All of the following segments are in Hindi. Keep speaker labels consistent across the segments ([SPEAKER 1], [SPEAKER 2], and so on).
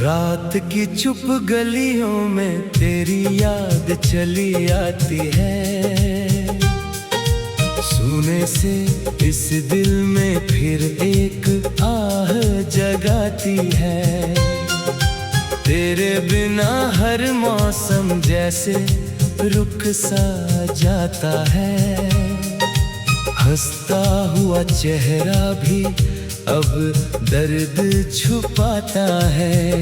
[SPEAKER 1] रात की चुप गलियों में तेरी याद चली आती है। सुने से इस दिल में फिर एक आह जगाती है। तेरे बिना हर मौसम जैसे रुक सा जाता है। हंसता हुआ चेहरा भी अब दर्द छुपाता है।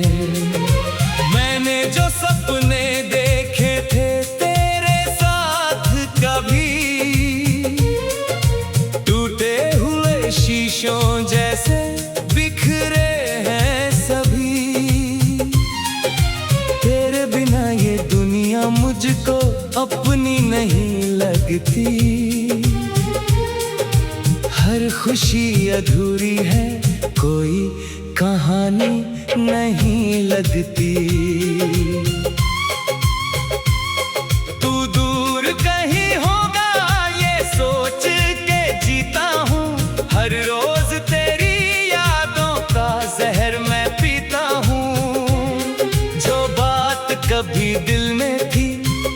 [SPEAKER 1] मैंने जो सपने देखे थे तेरे साथ कभी, टूटे हुए शीशों जैसे बिखरे हैं सभी। तेरे बिना ये दुनिया मुझको अपनी नहीं लगती। हर खुशी अधूरी है, कोई कहानी नहीं लगती। तू दूर कहीं होगा ये सोच के जीता हूँ। हर रोज तेरी यादों का जहर मैं पीता हूँ। जो बात कभी दिल में थी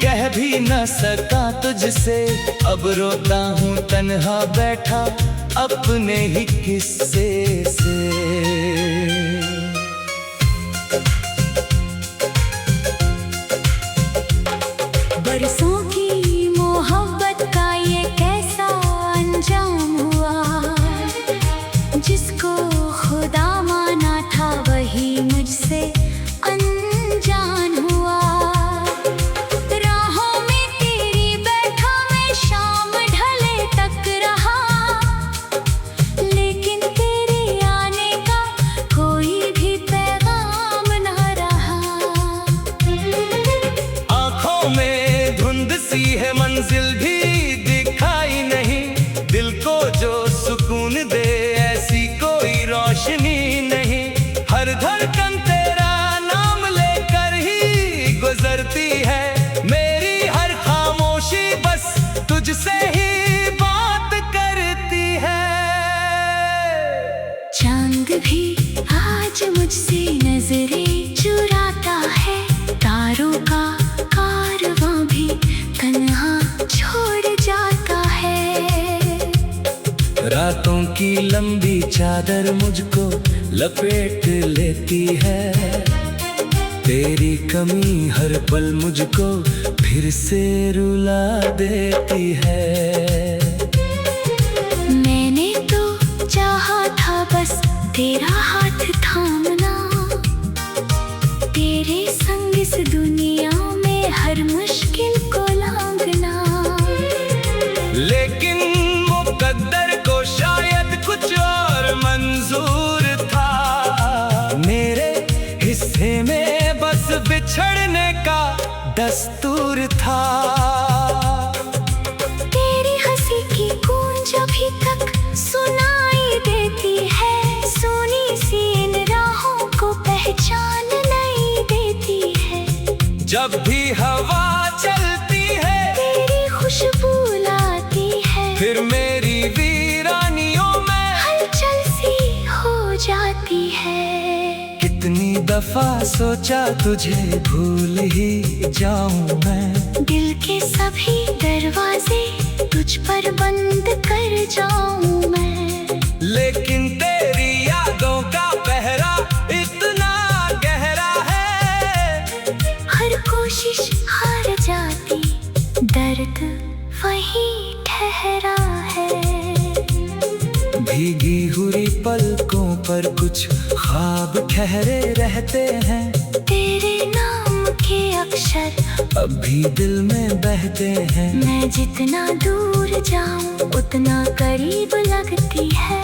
[SPEAKER 1] कह भी न सका तुझसे, अब रोता हूँ तन्हा बैठा अपने ही किस्से से।
[SPEAKER 2] बरसों की मोहब्बत का ये कैसा अंजाम हुआ। जिसको खुदा माना था वही मुझसे अनजान हुआ। राहों में तेरी बैठा मैं शाम ढले तक रहा, लेकिन तेरे आने का कोई भी पैगाम न रहा।
[SPEAKER 1] आँखों में धुंध सी है, मंजिल भी दिखाई नहीं। दिल को जो सुकून दे ऐसी कोई रोशनी नहीं। हर धड़कन तेरा नाम लेकर ही गुजरती है। मेरी हर खामोशी बस तुझसे ही बात करती है।
[SPEAKER 2] चांद भी आज मुझसे नजरें चुराता है। तारों का कारवां भी तन्हा छोड़ जाता है।
[SPEAKER 1] रातों की लंबी चादर मुझको लपेट लेती है। तेरी कमी हर पल मुझको फिर से रुला देती है।
[SPEAKER 2] मैंने तो चाहा था बस तेरा हाथ थामना। तेरे संग इस दुनिया में हर मुश्किल को लांघना।
[SPEAKER 1] लेकिन मुकद्दर को शायद कुछ और मंजूर था। मेरे हिस्से में बस बिछड़ने का दस्तूर था।
[SPEAKER 2] तेरी हंसी की गूंज अभी तक सुनाई देती है। सोनी सी इन राहों को पहचान नहीं देती है।
[SPEAKER 1] जब भी हवा चलती है
[SPEAKER 2] तेरी खुशबू लाती है।
[SPEAKER 1] फिर मेरी वीरानियों में
[SPEAKER 2] हलचल सी हो जाती है।
[SPEAKER 1] कितनी दफा सोचा तुझे भूल ही जाऊं मैं।
[SPEAKER 2] दिल के सभी दरवाजे तुझ पर बंद कर जाऊं मैं।
[SPEAKER 1] लेकिन तेरी यादों का पहरा इतना गहरा है।
[SPEAKER 2] हर कोशिश हार जाती, दर्द वही ठहरा है।
[SPEAKER 1] भीगी हुई पलकों पर कुछ ख्वाब ठहरे रहते हैं।
[SPEAKER 2] तेरे नाम के अक्षर
[SPEAKER 1] अब भी दिल में बहते हैं।
[SPEAKER 2] मैं जितना दूर जाऊं उतना करीब लगती है।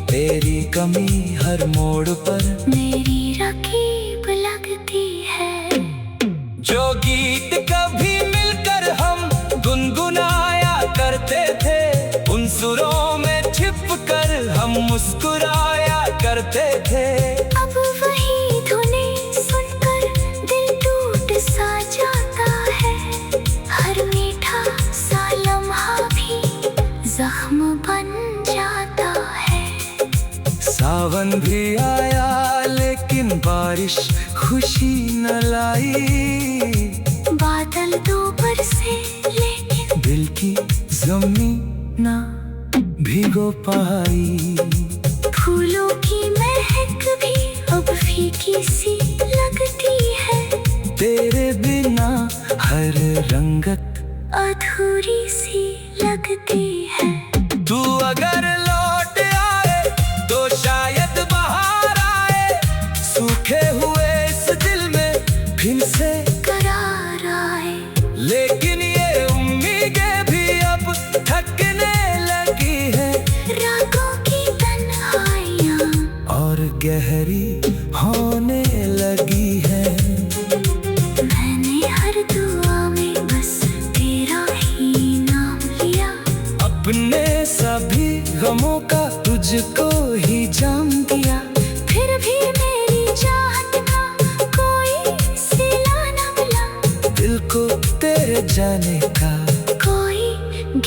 [SPEAKER 1] तेरी कमी हर मोड़ पर
[SPEAKER 2] मेरी रकीब लगती है।
[SPEAKER 1] जो गीत कभी मिलकर हम गुनगुनाया करते थे, उन सुरों में छिप कर हम मुस्कुराया करते थे।
[SPEAKER 2] अब वही धुनें सुनकर दिल टूट सा जाता है। हर मीठा सा लम्हा भी जख्म बन जाता है।
[SPEAKER 1] सावन भी आया लेकिन बारिश खुशी न लाई।
[SPEAKER 2] बादल तो बरसे लेकिन
[SPEAKER 1] दिल की जमीन ना भिगो पाई।
[SPEAKER 2] फूलों की महक भी अब फीकी सी लगती है।
[SPEAKER 1] तेरे बिना हर रंगत
[SPEAKER 2] अधूरी सी लगती है।
[SPEAKER 1] तू अगर लौट आए तो शायद बाहर आए। सूखे हुए इस दिल में फिर से
[SPEAKER 2] करार आए।
[SPEAKER 1] लेकिन ये उम्मीदें भी अब थकने लगी है।
[SPEAKER 2] रातों की तन्हाइयाँ
[SPEAKER 1] और गहरी होने लगी है।
[SPEAKER 2] मैंने हर दुआ में बस तेरा ही नाम लिया।
[SPEAKER 1] अपने सभी गमों का तुझको ही जाम दिया।
[SPEAKER 2] फिर भी मेरी चाहत का कोई सिला न मिला।
[SPEAKER 1] दिल को तेरे जाने का
[SPEAKER 2] कोई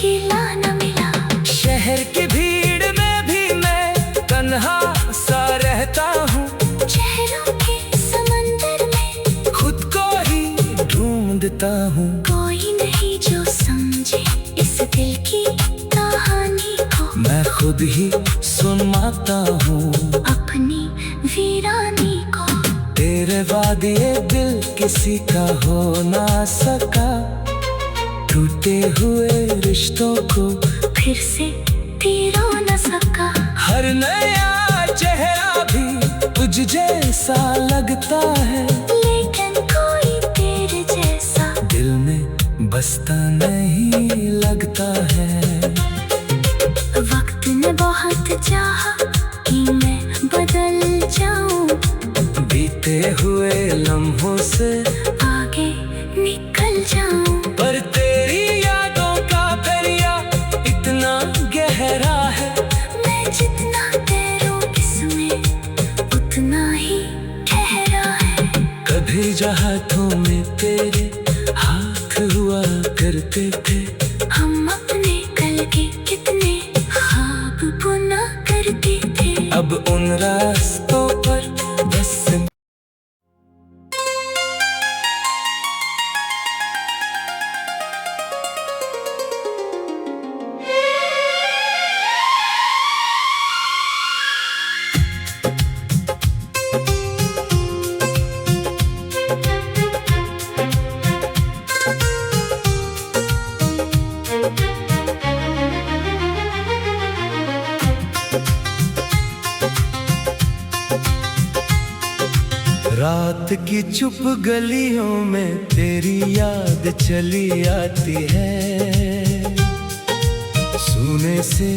[SPEAKER 2] गिला न मिला।
[SPEAKER 1] शहर की भीड़ में भी मैं तन्हा सा रहता हूँ।
[SPEAKER 2] चेहरों के समंदर में
[SPEAKER 1] खुद को ही ढूंढता हूँ।
[SPEAKER 2] कोई नहीं जो समझे इस दिल की कहानी को।
[SPEAKER 1] मैं खुद ही सुनाता हूँ
[SPEAKER 2] अपनी वीरानी को।
[SPEAKER 1] तेरे बाद ये दिल किसी का हो ना सका। टूटे हुए रिश्तों को
[SPEAKER 2] फिर से तीरो न सका।
[SPEAKER 1] हर नया चेहरा भी तुझ जैसा लगता है।
[SPEAKER 2] लेकिन कोई तेरे जैसा
[SPEAKER 1] दिल में बसता नहीं लगता है।
[SPEAKER 2] वक्त ने बहुत चाहा कि मैं बदल जाऊं।
[SPEAKER 1] बीते हुए लम्हों से
[SPEAKER 2] आगे निकल जाऊं।
[SPEAKER 1] पर तेरी यादों का दरिया इतना गहरा है।
[SPEAKER 2] मैं जितना तैरूं इसमें उतना ही ठहरा है।
[SPEAKER 1] कभी हाथों में तेरे हाथ हुआ करते थे।
[SPEAKER 2] हम अपने कल के कितने ख्वाब बुना करते थे।
[SPEAKER 1] अब उन रास्तों पर बस रात की चुप गलियों में तेरी याद चली आती है। सुने से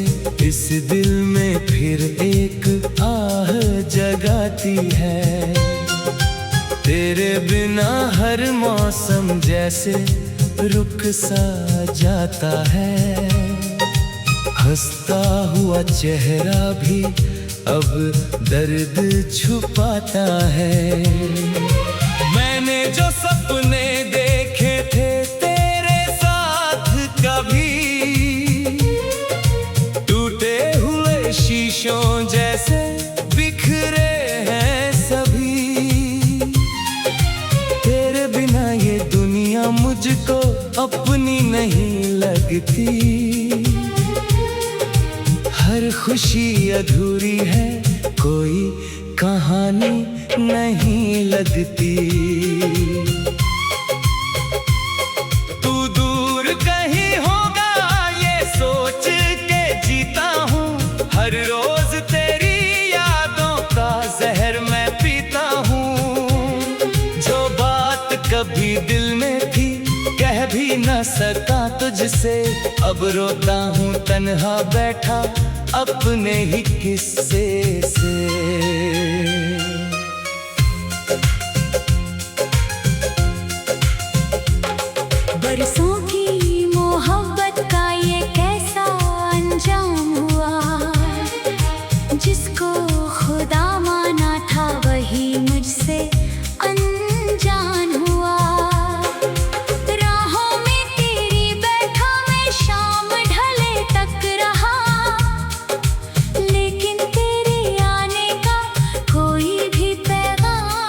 [SPEAKER 1] इस दिल में फिर एक आह जगाती है। तेरे बिना हर मौसम जैसे रुक सा जाता है। हंसता हुआ चेहरा भी अब दर्द छुपाता है। मैंने जो सपने देखे थे तेरे साथ कभी टूटे हुए शीशों जैसे बिखरे हैं सभी। तेरे बिना ये दुनिया मुझको अपनी नहीं लगती। हर खुशी अधूरी है, कोई कहानी नहीं लगती। तू दूर कहीं होगा ये सोच के जीता हूँ। हर रोज तेरी यादों का जहर मैं पीता हूँ। जो बात कभी दिल में थी कह भी न सका तुझसे। अब रोता हूँ तन्हा बैठा अपने ही किस्से से।
[SPEAKER 2] बरसों की मोहब्बत का ये कैसा अंजाम हुआ। जिसको खुदा माना था वही मुझसे अनजान हुआ। राहों में तेरी बैठा मैं शाम ढले तक रहा। लेकिन तेरे आने का कोई भी पैगाम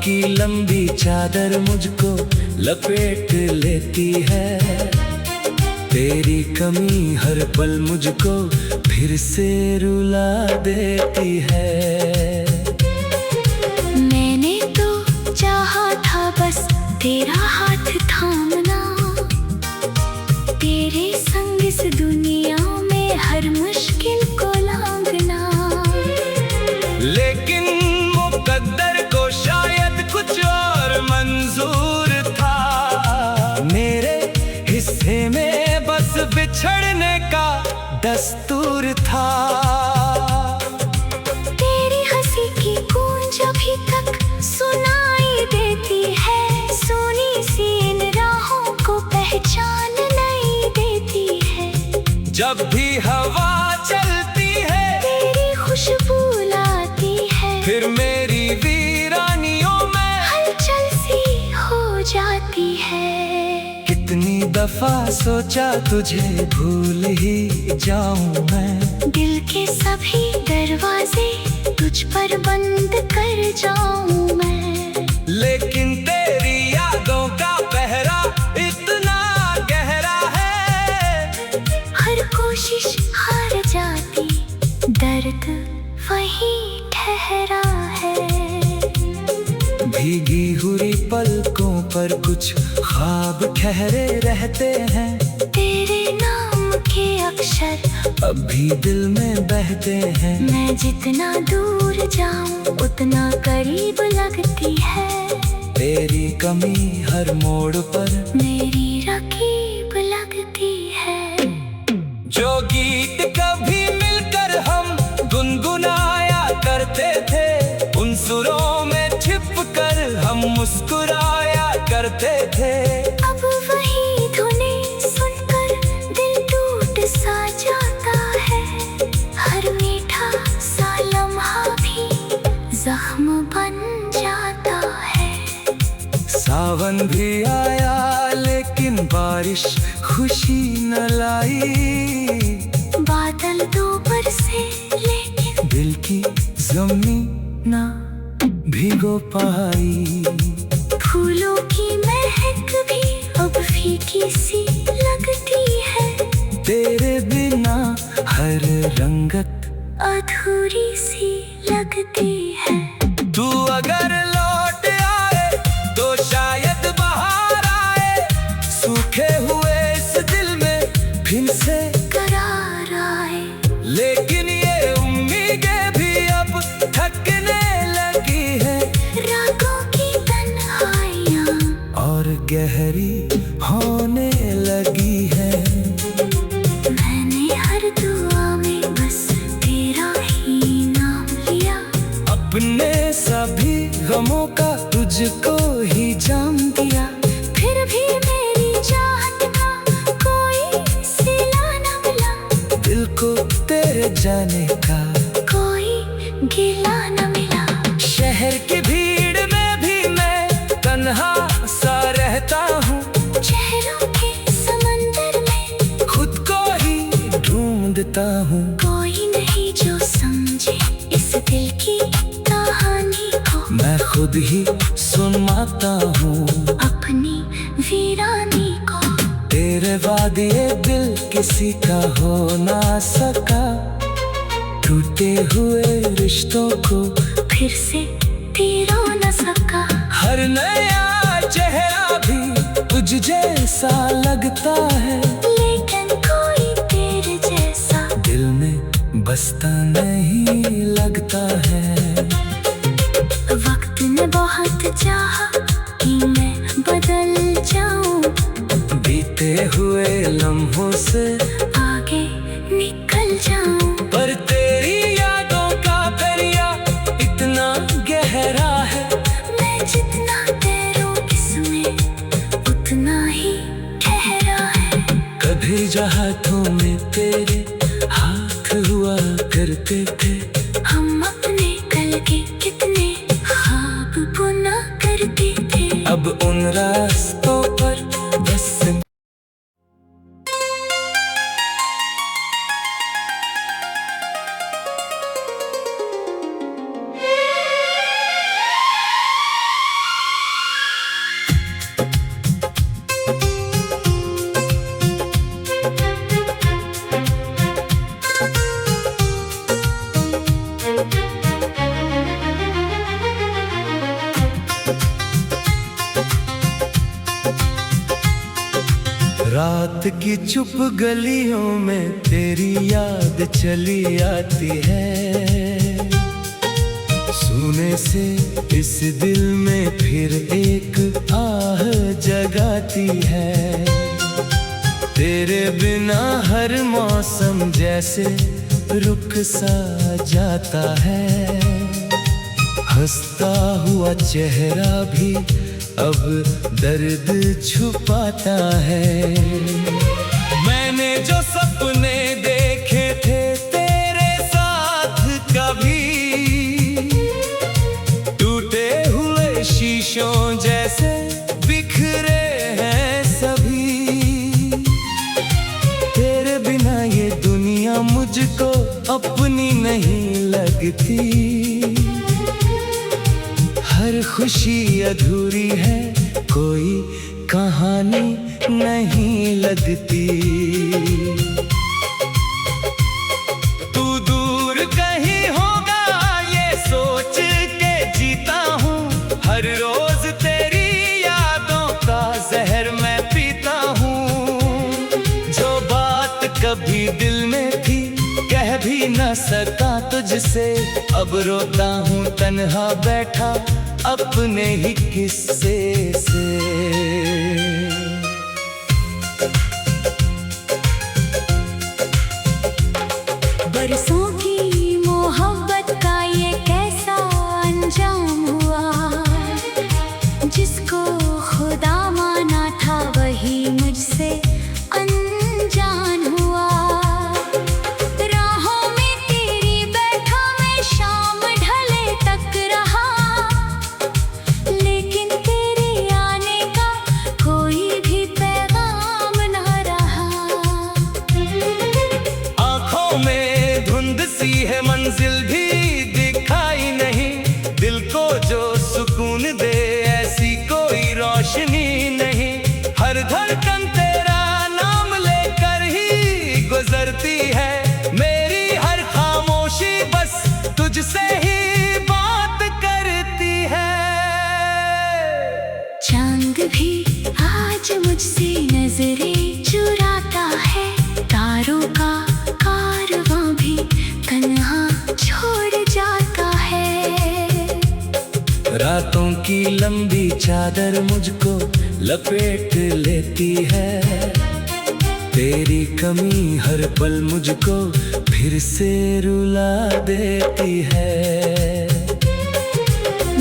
[SPEAKER 1] की लंबी चादर मुझको लपेट लेती है। तेरी कमी हर पल मुझको फिर से रुला देती है।
[SPEAKER 2] मैंने तो चाहा था बस तेरा हाथ थामना, तेरे संग इस दुनिया में हर मुश्किल को लांघना।
[SPEAKER 1] लेकिन मुकद्दर को शायद कुछ और मंजूर था। मेरे हिस्से में बस बिछड़ने का दस्तूर था।
[SPEAKER 2] तेरी हंसी की गूंज अभी तक सुनाई देती है, सोनी सी इन राहों को पहचान नहीं देती है।
[SPEAKER 1] जब भी हवा चलती है
[SPEAKER 2] तेरी खुशबू लाती है,
[SPEAKER 1] फिर मेरी वीरानियों में
[SPEAKER 2] हलचल सी हो जाती है।
[SPEAKER 1] कितनी दफा सोचा तुझे भूल ही जाऊं मैं,
[SPEAKER 2] दिल के सभी दरवाजे तुझ पर बंद कर जाऊं मैं।
[SPEAKER 1] लेकिन तेरी यादों का पहरा इतना गहरा है,
[SPEAKER 2] हर कोशिश हार जाती, दर्द वही ठहरा है।
[SPEAKER 1] भीगी हुई पलकों पर कुछ ख्वाब ठहरे रहते हैं।
[SPEAKER 2] तेरे नाम के अक्षर
[SPEAKER 1] अब भी दिल में बहते हैं।
[SPEAKER 2] मैं जितना दूर जाऊं उतना करीब लगती है।
[SPEAKER 1] तेरी कमी हर मोड़ पर
[SPEAKER 2] मेरी रकीब लगती है।
[SPEAKER 1] जो गीत कभी मिलकर हम गुनगुनाया करते थे, उन सुरों में छिप कर हम मुस्कुराया करते थे।
[SPEAKER 2] अब वही धुनें सुनकर दिल टूट सा जाता है, हर मीठा सा लम्हा भी जख्म बन जाता है।
[SPEAKER 1] सावन भी आया लेकिन बारिश खुशी न लाई।
[SPEAKER 2] बादल दो बरसे लेकिन
[SPEAKER 1] दिल की ज़मीं ना भिगो पाई।
[SPEAKER 2] फूलों की महक भी अब फीकी सी लगती है।
[SPEAKER 1] तेरे बिना हर रंगत
[SPEAKER 2] अधूरी सी लगती है।
[SPEAKER 1] तू अगर लौट आए तो शायद बाहर आए, सूखे हुए इस दिल में फिर से
[SPEAKER 2] करार आए।
[SPEAKER 1] लेकिन ये उम्मीदें भी अब थकने लगी है,
[SPEAKER 2] रागों की तन्हाइयाँ
[SPEAKER 1] और गहरी होने लगी है।
[SPEAKER 2] मैंने हर दुआ में बस तेरा ही नाम लिया,
[SPEAKER 1] अपने सभी गमों का तुझको ही जाम दिया।
[SPEAKER 2] फिर भी मेरी चाहत का कोई सिला न मिला,
[SPEAKER 1] दिल को तेरे जाने का
[SPEAKER 2] कोई गिला न मिला।
[SPEAKER 1] शहर की भीड़ में भी मैं तन्हा सा रहता हूँ,
[SPEAKER 2] चेहरों के समंदर में
[SPEAKER 1] खुद को ही ढूंढता हूँ।
[SPEAKER 2] कोई नहीं जो समझे इस दिल की कहानी को,
[SPEAKER 1] मैं खुद ही सुनाता हूँ
[SPEAKER 2] अपनी वीरानी को।
[SPEAKER 1] तेरे वादे दिल किसी का हो ना सका, टूटे हुए रिश्तों को
[SPEAKER 2] फिर से तीरो न सका।
[SPEAKER 1] हर नया चेहरा भी तुझ जैसा लगता है,
[SPEAKER 2] लेकिन कोई तेरे जैसा
[SPEAKER 1] दिल में बसता नहीं लगता है।
[SPEAKER 2] वक्त ने बहुत चाहा कि मैं बदल जाऊं,
[SPEAKER 1] बीते हुए लम्हों से
[SPEAKER 2] आगे निकल जाऊं।
[SPEAKER 1] पर तेरी यादों का दरिया इतना गहरा है,
[SPEAKER 2] मैं जितना तैरूं इसमें उतना ही ठहरा है।
[SPEAKER 1] कभी हाथों में तेरे हाथ हुआ करते थे,
[SPEAKER 2] हम अपने कल के कितने ख्वाब बुना करते थे।
[SPEAKER 1] अब उन रास्तों पर बस रात की चुप गलियों में तेरी याद चली आती है। सुने से इस दिल में फिर एक आह जगाती है। तेरे बिना हर मौसम जैसे रुक सा जाता है। हंसता हुआ चेहरा भी अब दर्द छुपाता है। मैंने जो सपने देखे थे तेरे साथ कभी, टूटे हुए शीशों जैसे बिखरे हैं सभी। तेरे बिना ये दुनिया मुझको अपनी नहीं लगती। हर खुशी अधूरी है, कोई कहानी नहीं लगती। तू दूर कहीं होगा ये सोच के जीता हूँ। हर रोज तेरी यादों का जहर मैं पीता हूँ। जो बात कभी दिल में थी कह भी न सका तुझसे, अब रोता हूँ तन्हा बैठा अपने ही किस्से से।
[SPEAKER 2] बरसों की मोहब्बत का ये कैसा अंजाम हुआ। जिसको खुदा माना था वही मुझसे अनजान हुआ। राहों में तेरी बैठा मैं शाम ढले तक रहा, लेकिन तेरे आने का कोई भी पैगाम न रहा।
[SPEAKER 1] आँखों में धुंध सी है, मंजिल भी दिखाई नहीं। दिल को जो सुकून दे ऐसी कोई रोशनी नहीं। हर धड़कन तेरा नाम लेकर ही गुजरती है। मेरी हर खामोशी बस तुझसे ही बात करती है।
[SPEAKER 2] चांद भी आज मुझसे नजरें चुराता है। तारों का कारवां भी तन्हा छोड़ जाता है।
[SPEAKER 1] रातों की लंबी चादर मुझको लपेट लेती है। तेरी कमी हर पल मुझको फिर से रुला देती है।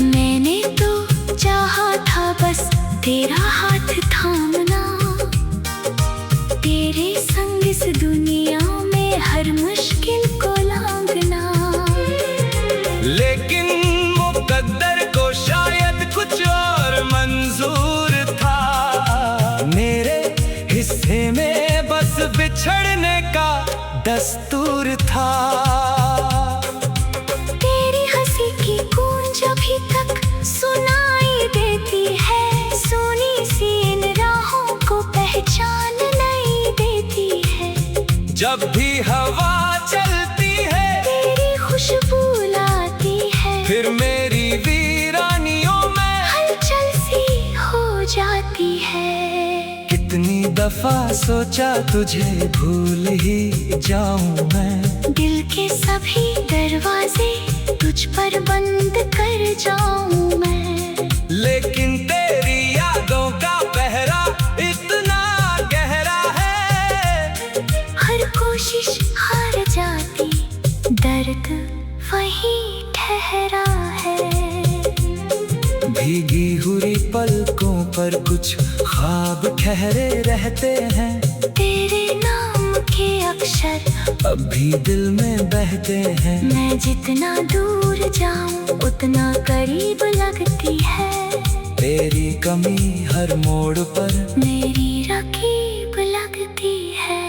[SPEAKER 2] मैंने तो चाहा था बस तेरा हाथ थामना। तेरे संग इस दुनिया में हर मुश्किल को लांघना।
[SPEAKER 1] लेकिन मुकद्दर को शायद कुछ और मंजूर था। मेरे हिस्से में बस बिछड़ने का दस्तूर था।
[SPEAKER 2] तेरी हंसी की गूंज अभी तक सुनाई देती है। सोनी सी इन राहों को पहचान नहीं देती है।
[SPEAKER 1] जब भी हवा चलती है
[SPEAKER 2] तेरी खुशबू लाती है।
[SPEAKER 1] फिर मेरी वीरानियों में
[SPEAKER 2] हलचल सी हो जाती है।
[SPEAKER 1] कितनी दफा सोचा तुझे भूल ही जाऊं मैं।
[SPEAKER 2] दिल के सभी दरवाजे तुझ पर बंद कर जाऊं मैं।
[SPEAKER 1] लेकिन तेरी यादों का पहरा इतना गहरा है।
[SPEAKER 2] हर कोशिश हार जाती, दर्द वही ठहरा है।
[SPEAKER 1] भीगी हुई पलकों पर कुछ ख्वाब ठहरे रहते हैं।
[SPEAKER 2] तेरे नाम के अक्षर
[SPEAKER 1] अब भी दिल में बहते हैं।
[SPEAKER 2] मैं जितना दूर जाऊं उतना करीब लगती है।
[SPEAKER 1] तेरी कमी हर मोड़ पर
[SPEAKER 2] मेरी रकीब लगती है।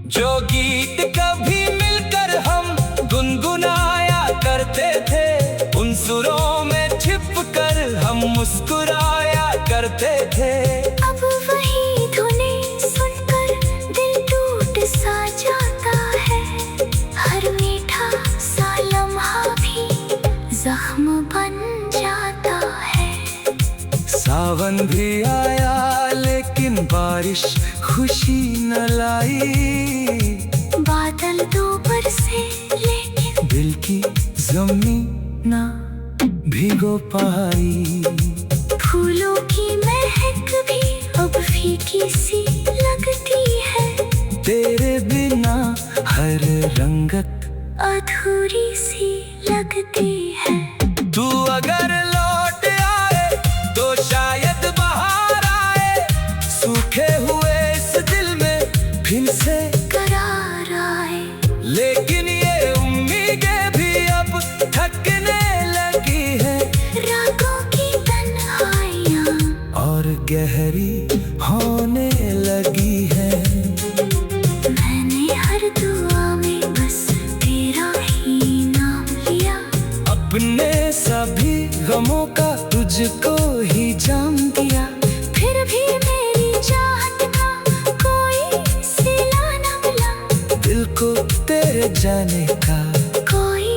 [SPEAKER 1] जो गीत कभी मिलकर हम गुनगुनाया करते थे, उन सुरों में छिप कर हम मुस्कुराया करते थे।
[SPEAKER 2] अब वही धुनें सुनकर दिल टूट सा जाता है। हर मीठा सा लम्हा भी जख्म बन जाता है।
[SPEAKER 1] सावन भी आया लेकिन बारिश खुशी न लाई।
[SPEAKER 2] बादल दो बरसे लेकिन
[SPEAKER 1] दिल की जमीन ना भिगो पाई।
[SPEAKER 2] फूलों की महक भी अब फीकी सी लगती है।
[SPEAKER 1] तेरे बिना हर रंगत
[SPEAKER 2] अधूरी सी लगती है।
[SPEAKER 1] तू अगर लौट आए तो शायद बाहर आए। सूखे हुए इस दिल में फिर से
[SPEAKER 2] करार आए।
[SPEAKER 1] लेकिन ये उम्मीदें भी अब थकने लगी है।
[SPEAKER 2] रातों की तन्हाइयाँ
[SPEAKER 1] और गहरी होने लगी है।
[SPEAKER 2] मैंने हर दुआ में बस तेरा ही नाम लिया।
[SPEAKER 1] अपने सभी गमों का तुझको ही जाम दिया।
[SPEAKER 2] फिर भी मेरी चाहत का कोई सिला न मिला।
[SPEAKER 1] दिल को तेरे जाने का
[SPEAKER 2] कोई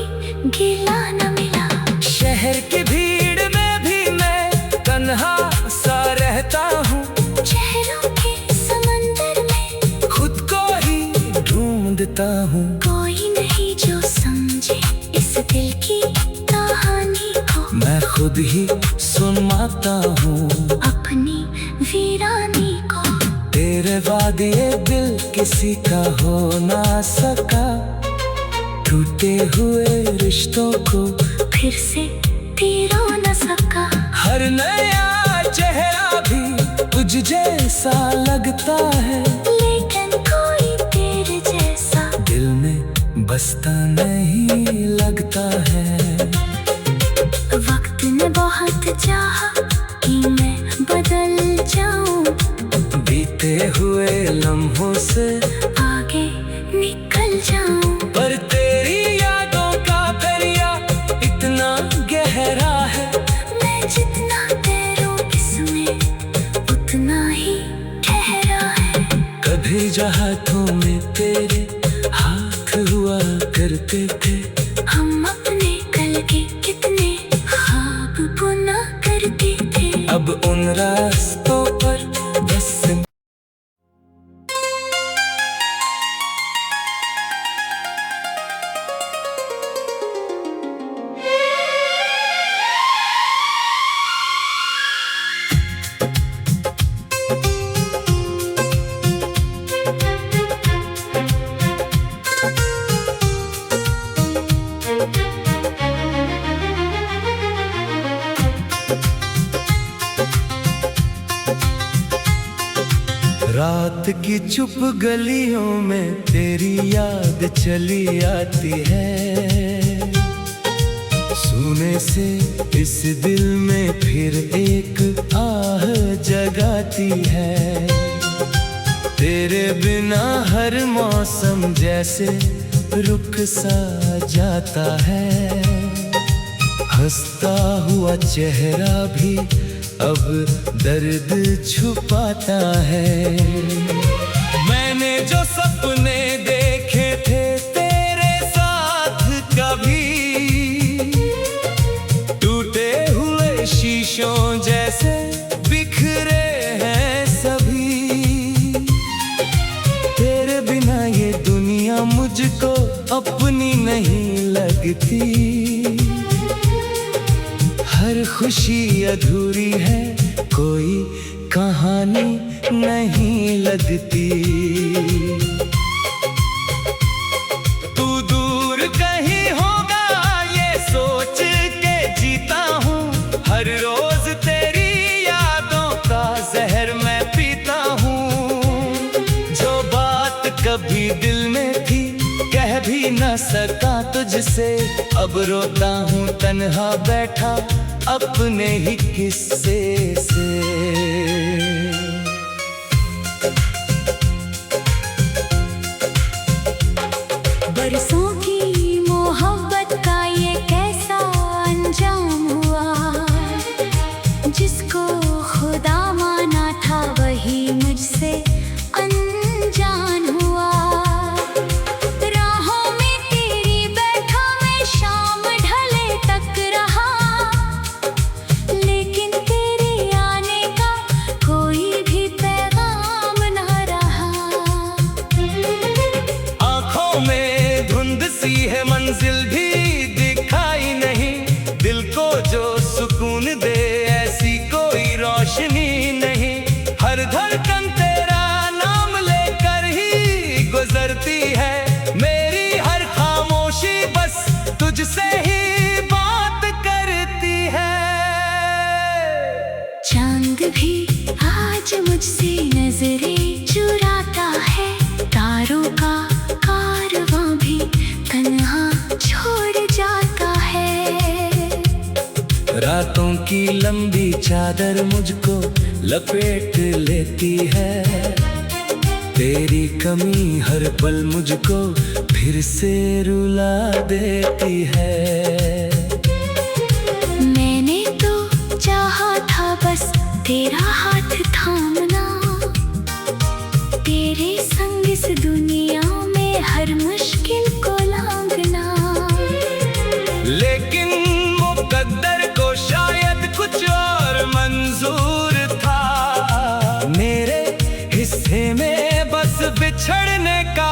[SPEAKER 2] गिला न मिला।
[SPEAKER 1] शहर की भीड़ में भी मैं तन्हा सा रहता हूँ।
[SPEAKER 2] चेहरों के समंदर में
[SPEAKER 1] खुद को ही ढूंढता हूँ।
[SPEAKER 2] कोई नहीं जो समझे इस दिल की कहानी को।
[SPEAKER 1] मैं खुद ही सुनाता हूँ
[SPEAKER 2] अपनी वीरानी को।
[SPEAKER 1] तेरे बाद ये दिल किसी का हो ना सका। टूटे हुए रिश्तों को
[SPEAKER 2] फिर से तीरो न सका।
[SPEAKER 1] हर नया चेहरा भी तुझ जैसा लगता है।
[SPEAKER 2] लेकिन कोई तेरे जैसा
[SPEAKER 1] दिल में बसता नहीं लगता है।
[SPEAKER 2] वक्त ने बहुत चाहा कि मैं बदल जाऊं।
[SPEAKER 1] बीते हुए लम्हों से
[SPEAKER 2] आगे निकल जाऊं।
[SPEAKER 1] पर तेरी यादों का दरिया इतना गहरा है।
[SPEAKER 2] मैं जितना तैरूं इसमें उतना ही ठहरा है।
[SPEAKER 1] कभी हाथों में तेरे हाथ हुआ करते थे।
[SPEAKER 2] हम अपने कल के कितने ख्वाब बुना करते थे।
[SPEAKER 1] अब उन रास्तों पर बस रात की चुप गलियों में तेरी याद चली आती है। सुने से इस दिल में फिर एक आह जगाती है। तेरे बिना हर मौसम जैसे रुक सा जाता है। हंसता हुआ चेहरा भी अब दर्द छुपाता है। मैंने जो सपने देखे थे तेरे साथ कभी टूटे हुए शीशों जैसे बिखरे हैं सभी। तेरे बिना ये दुनिया मुझको अपनी नहीं लगती। हर खुशी अधूरी है, कोई कहानी नहीं लगती। तू दूर कहीं होगा ये सोच के जीता हूँ। हर रोज तेरी यादों का जहर मैं पीता हूँ। जो बात कभी दिल में थी कह भी न सका तुझसे। अब रोता हूँ तन्हा बैठा अपने ही किस्से से।
[SPEAKER 2] बरसों की मोहब्बत का ये कैसा अंजाम हुआ। जिसको खुदा माना था वही मुझसे अनजान हुआ। राहों में तेरी बैठा मैं शाम ढले तक रहा। लेकिन तेरे आने का
[SPEAKER 1] चादर मुझको लपेट लेती है। तेरी कमी हर पल मुझको फिर से रुला देती है।
[SPEAKER 2] मैंने तो चाहा था बस तेरा हाथ थामना, तेरे संग इस दुनिया में हर मुश्किल को लांघना।
[SPEAKER 1] लेकिन मुकद्दर को शायद कुछ और मंजूर था, मेरे हिस्से में बस बिछड़ने का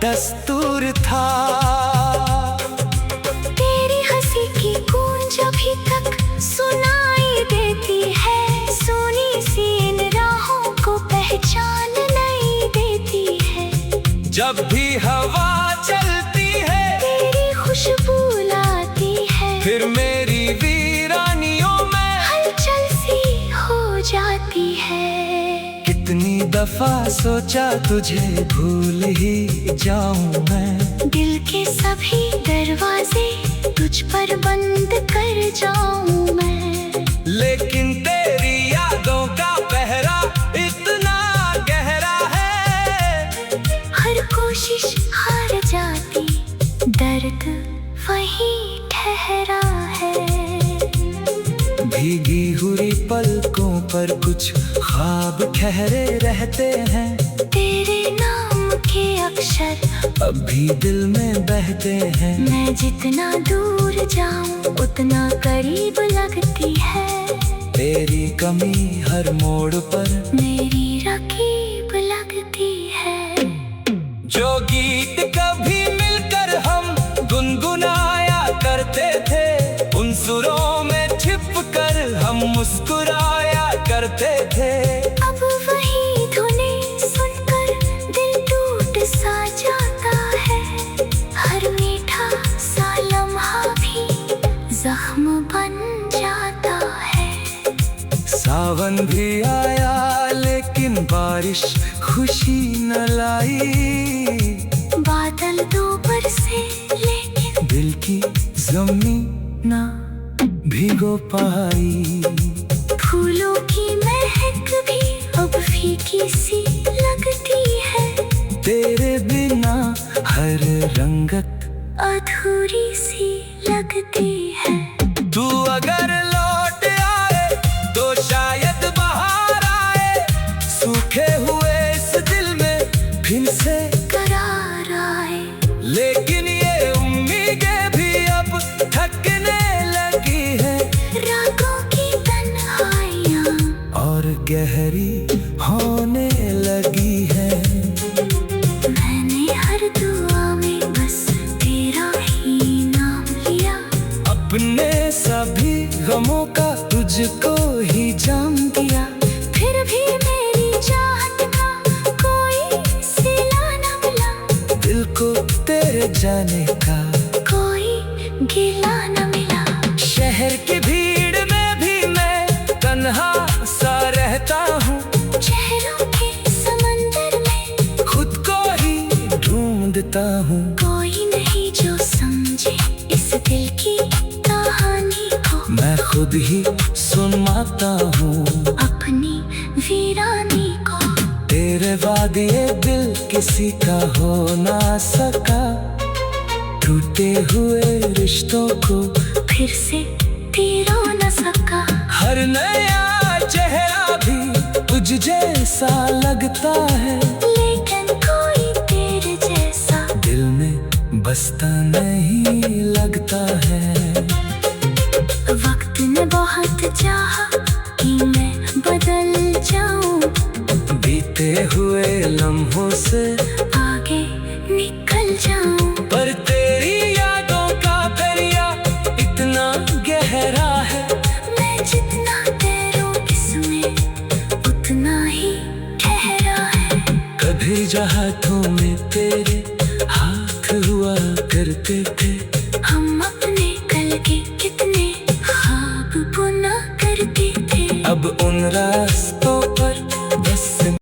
[SPEAKER 1] दस्तूर था।
[SPEAKER 2] तेरी हंसी की गूंज अभी तक सुनाई देती है, सोनी सी इन राहों को पहचान नहीं देती है।
[SPEAKER 1] जब भी हवा चलती है
[SPEAKER 2] तेरी खुशबू लाती है,
[SPEAKER 1] फिर मेरी वीरानियों में
[SPEAKER 2] हलचल सी हो जाती है।
[SPEAKER 1] कितनी दफा सोचा तुझे भूल ही जाऊं मैं,
[SPEAKER 2] दिल के सभी दरवाजे तुझ पर बंद कर जाऊं मैं।
[SPEAKER 1] लेकिन तेरी यादों का पहरा इतना गहरा है,
[SPEAKER 2] हर कोशिश हार जाती, दर्द वहीं ठहरा है।
[SPEAKER 1] भीगी हुई पलकों पर कुछ ख्वाब ठहरे रहते हैं,
[SPEAKER 2] तेरे नाम के अक्षर
[SPEAKER 1] अब भी दिल में बहते हैं।
[SPEAKER 2] मैं जितना दूर जाऊं उतना करीब लगती है,
[SPEAKER 1] तेरी कमी हर मोड़ पर
[SPEAKER 2] मेरी रकीब लगती है।
[SPEAKER 1] जो गीत कभी मिलकर हम गुनगुनाया करते थे, उन सुरों में छिपकर हम मुस्कुराया करते थे।
[SPEAKER 2] अब वही धुनें सुनकर दिल टूट सा जाता है, हर मीठा सा लम्हा भी जख्म बन जाता है।
[SPEAKER 1] सावन भी आया लेकिन बारिश खुशी न लाई,
[SPEAKER 2] बादल दो बरसे लेकिन
[SPEAKER 1] दिल की ज़मीन ना भिगो पाई।
[SPEAKER 2] फूलों की महक भी अब फीकी सी लगती है,
[SPEAKER 1] तेरे बिना हर रंगत
[SPEAKER 2] अधूरी सी लगती है।
[SPEAKER 1] तू अगर लौट आए तो शायद बाहर आए, सूखे हुए इस दिल में फिर से
[SPEAKER 2] करार आए।
[SPEAKER 1] लेकिन ये उम्मीदें भी अब थकने लगी है,
[SPEAKER 2] रागों की तन्हाइयाँ
[SPEAKER 1] और गहरी होने लगी है।
[SPEAKER 2] मैंने हर दुआ में बस तेरा ही नाम लिया,
[SPEAKER 1] अपने सभी गमों का तुझको ही जाम दिया।
[SPEAKER 2] फिर भी मेरी चाहत का कोई सिला न मिला,
[SPEAKER 1] दिल को तेरे जाने का
[SPEAKER 2] कोई गिला न मिला।
[SPEAKER 1] शहर की भीड़ में भी मैं तन्हा सा रहता हूँ,
[SPEAKER 2] चेहरों के समंदर में
[SPEAKER 1] खुद को ही ढूंढता हूँ।
[SPEAKER 2] कोई नहीं जो समझे इस दिल की कहानी को,
[SPEAKER 1] मैं खुद ही सुनाता हूँ
[SPEAKER 2] अपनी वीरानी को।
[SPEAKER 1] तेरे बाद ये दिल किसी का हो ना सका, टूटे हुए रिश्तों को
[SPEAKER 2] फिर से तीरो न सका।
[SPEAKER 1] हर नया चेहरा भी तुझ जैसा लगता है,
[SPEAKER 2] लेकिन कोई तेरे जैसा
[SPEAKER 1] दिल में बसता नहीं लगता है।
[SPEAKER 2] वक्त ने बहुत चाहा कि मैं बदल जाऊं,
[SPEAKER 1] बीते हुए लम्हों से
[SPEAKER 2] आगे निकल जाऊं।
[SPEAKER 1] पर तेरी यादों का दरिया इतना गहरा है,
[SPEAKER 2] मैं जितना तैरूं इसमें उतना ही ठहरा है।
[SPEAKER 1] कभी हाथों में तेरे हाथ हुआ करते थे,
[SPEAKER 2] हम अपने कल के कितने ख्वाब बुना करते थे।
[SPEAKER 1] अब उन रास्तों